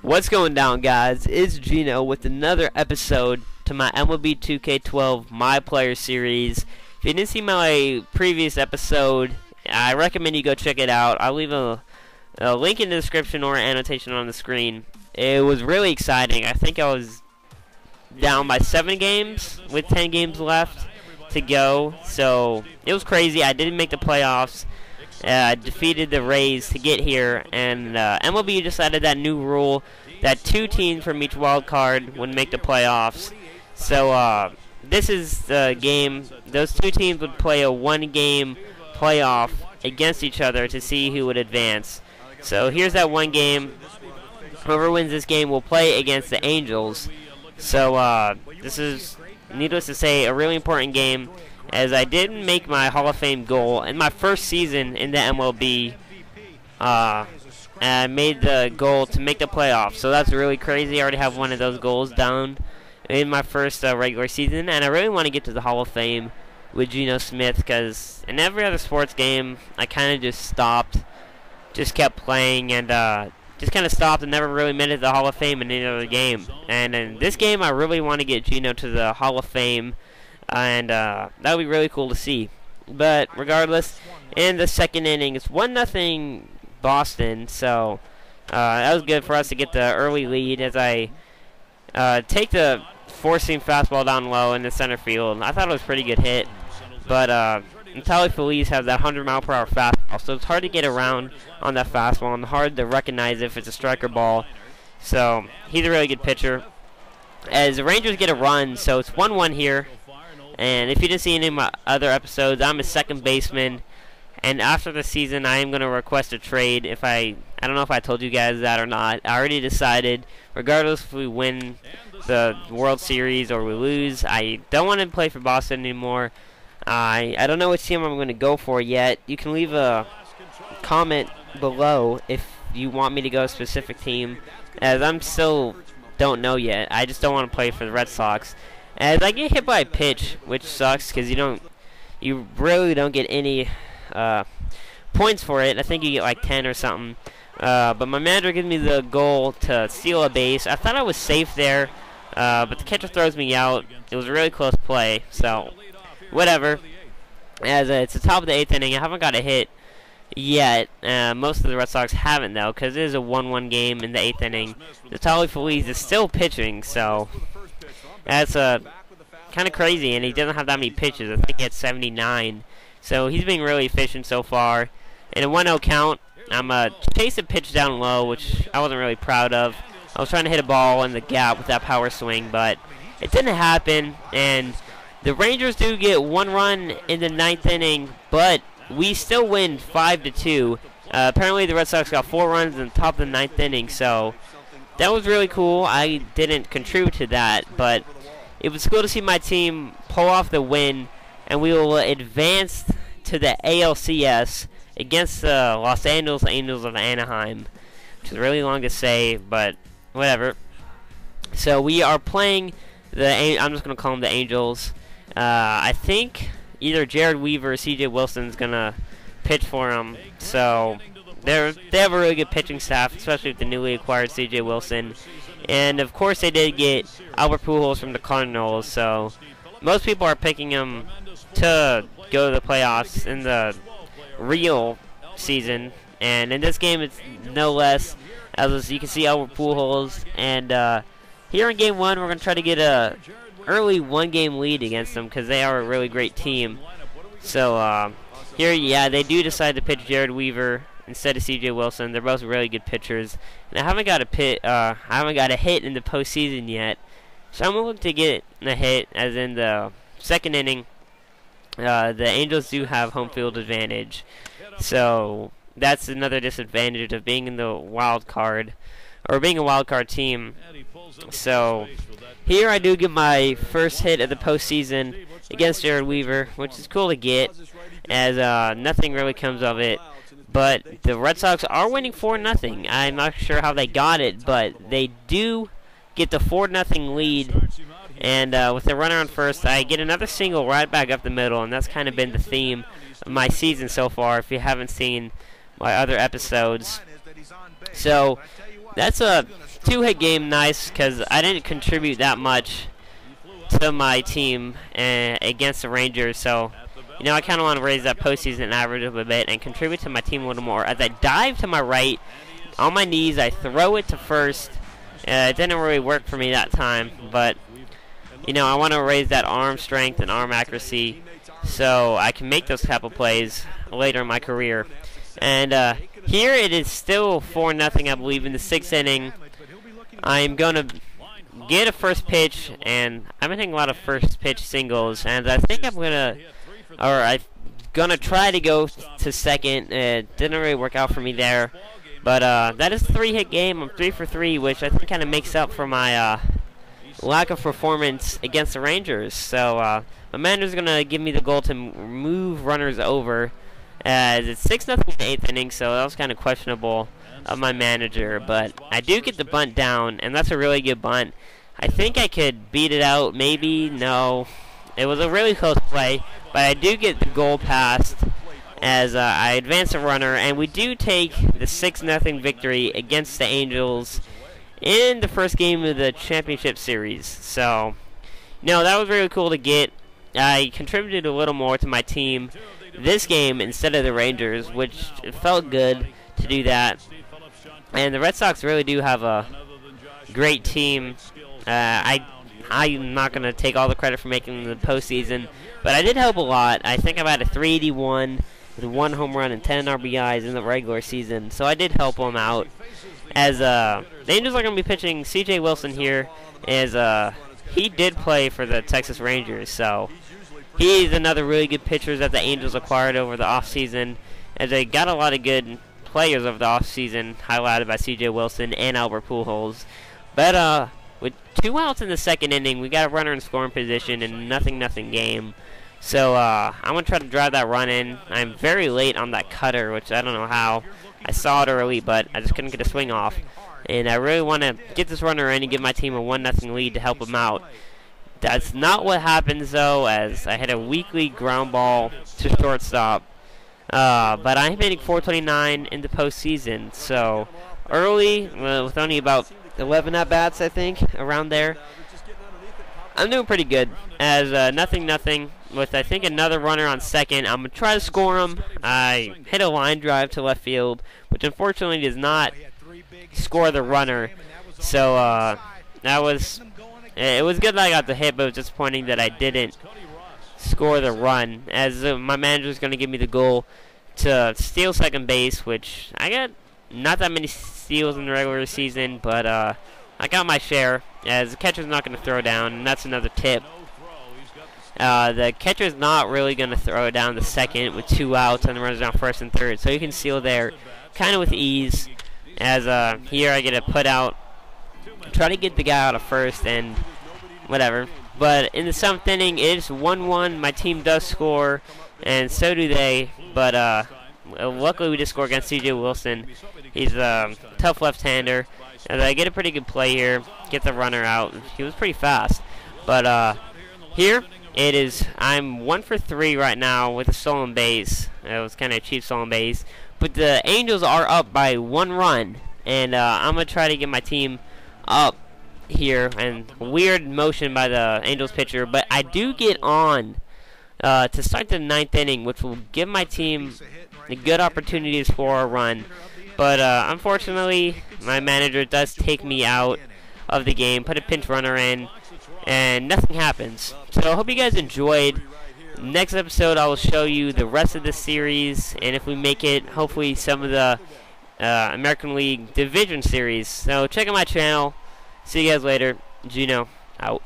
What's going down, guys? It's Gino with another episode to my MLB 2K12 My Player series. If you didn't see my previous episode, I recommend you go check it out. I'll leave a link in the description or annotation on the screen. It was really exciting. I think I was down by 7 games with 10 games left to go. So it was crazy. I didn't make the playoffs. Defeated the Rays to get here, and MLB decided that new rule that 2 teams from each wild card would make the playoffs. So this is the game. Those 2 teams would play a 1-game playoff against each other to see who would advance. So here's that 1 game. Whoever wins this game will play against the Angels. So this is, needless to say, a really important game, as I didn't make my Hall of Fame goal in my first season in the MLB. And I made the goal to make the playoffs, so that's really crazy. I already have one of those goals down in my first regular season, and I really want to get to the Hall of Fame with Geno Smith, because in every other sports game, I kind of just stopped, just kept playing, and just kind of stopped and never really made it to the Hall of Fame in any other game. And in this game, I really want to get Geno to the Hall of Fame, and that would be really cool to see. But regardless, in the second inning, it's 1-0 Boston, so that was good for us to get the early lead, as I take the four-seam fastball down low in the center field. I thought it was a pretty good hit, but Natalie Feliz has that 100-mile-per-hour fastball, so it's hard to get around on that fastball and hard to recognize if it's a striker ball. So he's a really good pitcher. As the Rangers get a run, so it's 1-1 here. And if you didn't see any of my other episodes, I'm a second baseman. And after the season, I am going to request a trade. If I don't know if I told you guys that or not. I already decided, regardless if we win the World Series or we lose, I don't want to play for Boston anymore. I don't know which team I'm going to go for yet. You can leave a comment below if you want me to go a specific team, as I'm still don't know yet. I just don't want to play for the Red Sox. As I get hit by a pitch, which sucks because you really don't get any points for it. I think you get like 10 or something. But my manager gives me the goal to steal a base. I thought I was safe there, but the catcher throws me out. It was a really close play, so whatever. As it's the top of the 8th inning, I haven't got a hit yet. Most of the Red Sox haven't, though, because it is a 1-1 game in the 8th inning. Natalie Feliz is still pitching, so that's kind of crazy, and he doesn't have that many pitches. I think he had 79. So he's being really efficient so far. In a 1-0 count, I'm chasing a pitch down low, which I wasn't really proud of. I was trying to hit a ball in the gap with that power swing, but it didn't happen. And the Rangers do get 1 run in the 9th inning, but we still win 5-2. Apparently the Red Sox got 4 runs in the top of the 9th inning, so that was really cool. I didn't contribute to that, but it was cool to see my team pull off the win, and we will advance to the ALCS against the Los Angeles Angels of Anaheim, which is really long to say, but whatever. So we are playing I'm just going to call them the Angels. I think either Jared Weaver or C.J. Wilson is going to pitch for them. So they have a really good pitching staff, especially with the newly acquired C.J. Wilson. And, of course, they did get Albert Pujols from the Cardinals. So most people are picking him to go to the playoffs in the real season. And in this game, it's no less. As you can see, Albert Pujols. And here in Game 1, we're going to try to get a early 1-game lead against them, because they are a really great team. So here, yeah, they do decide to pitch Jared Weaver instead of C.J. Wilson. They're both really good pitchers, and I haven't got a hit in the postseason yet. So I'm gonna look to get a hit, as in the second inning. The Angels do have home field advantage, so that's another disadvantage of being in the wild card, or being a wild card team. So here I do get my first hit of the postseason against Jared Weaver, which is cool to get, as nothing really comes of it. But the Red Sox are winning 4-0. I'm not sure how they got it, but they do get the 4-0 lead. And with the runner on first, I get another single right back up the middle, and that's kind of been the theme of my season so far, if you haven't seen my other episodes. So That's a 2-hit game, nice, because I didn't contribute that much to my team against the Rangers, so you know I kind of want to raise that postseason average up a bit and contribute to my team a little more. As I dive to my right, on my knees, I throw it to first. It didn't really work for me that time, but you know I want to raise that arm strength and arm accuracy so I can make those type of plays later in my career. And here it is still 4-0, I believe, in the 6th inning. I'm going to get a first pitch, and I've been hitting a lot of first pitch singles, and I think I'm going to try to go to second. It didn't really work out for me there. But that is a 3-hit game. I'm 3 for 3, which I think kind of makes up for my lack of performance against the Rangers. So my manager's going to give me the goal to move runners over. As it's 6-0 in the 8th inning, so that was kind of questionable of my manager. But I do get the bunt down, and that's a really good bunt. I think I could beat it out. Maybe, no. It was a really close play, but I do get the goal passed as I advance a runner, and we do take the 6-0 victory against the Angels in the first game of the championship series. So, no, that was really cool to get. I contributed a little more to my team this game instead of the Rangers, which felt good to do that. And the Red Sox really do have a great team. I'm not going to take all the credit for making the postseason, but I did help a lot. I think I'm at a 381 with 1 home run and 10 RBIs in the regular season, so I did help them out. As the Angels are going to be pitching C.J. Wilson here, as he did play for the Texas Rangers, so he's another really good pitcher that the Angels acquired over the offseason, as they got a lot of good players over the offseason, highlighted by C.J. Wilson and Albert Pujols. But with 2 outs in the 2nd inning, we got a runner in scoring position in a 0-0 game. So I'm going to try to drive that run in. I'm very late on that cutter, which I don't know how. I saw it early, but I just couldn't get a swing off. And I really want to get this runner in and give my team a 1-0 lead to help them out. That's not what happens, though, as I hit a weakly ground ball to shortstop. But I'm hitting 429 in the postseason. So early, with only about 11 at-bats, I think, around there, I'm doing pretty good. As 0-0 with, I think, another runner on second. I'm going to try to score him. I hit a line drive to left field, which unfortunately does not score the runner. So it was good that I got the hit, but it was disappointing that I didn't score the run, as my manager's going to give me the goal to steal second base, which I got not that many steals in the regular season, but I got my share, as the catcher's not going to throw down, and that's another tip. The catcher's not really going to throw down the second with 2 outs and the runners down first and third, so you can steal there kind of with ease, as here I get a put out, try to get the guy out of first and whatever. But in the 7th inning, it is 1-1. My team does score, and so do they. But luckily, we just score against C.J. Wilson. He's a tough left-hander. And I get a pretty good play here, get the runner out. He was pretty fast. But here, it is. I'm 1 for 3 right now with a stolen base. It was kind of a cheap stolen base. But the Angels are up by 1 run, and I'm going to try to get my team up here, and weird motion by the Angels pitcher, but I do get on to start the 9th inning, which will give my team a good opportunity to score a run. But unfortunately, my manager does take me out of the game, put a pinch runner in, and nothing happens. So I hope you guys enjoyed. Next episode, I will show you the rest of the series, and if we make it, hopefully some of the American League Division Series. So check out my channel. See you guys later. Gino, out.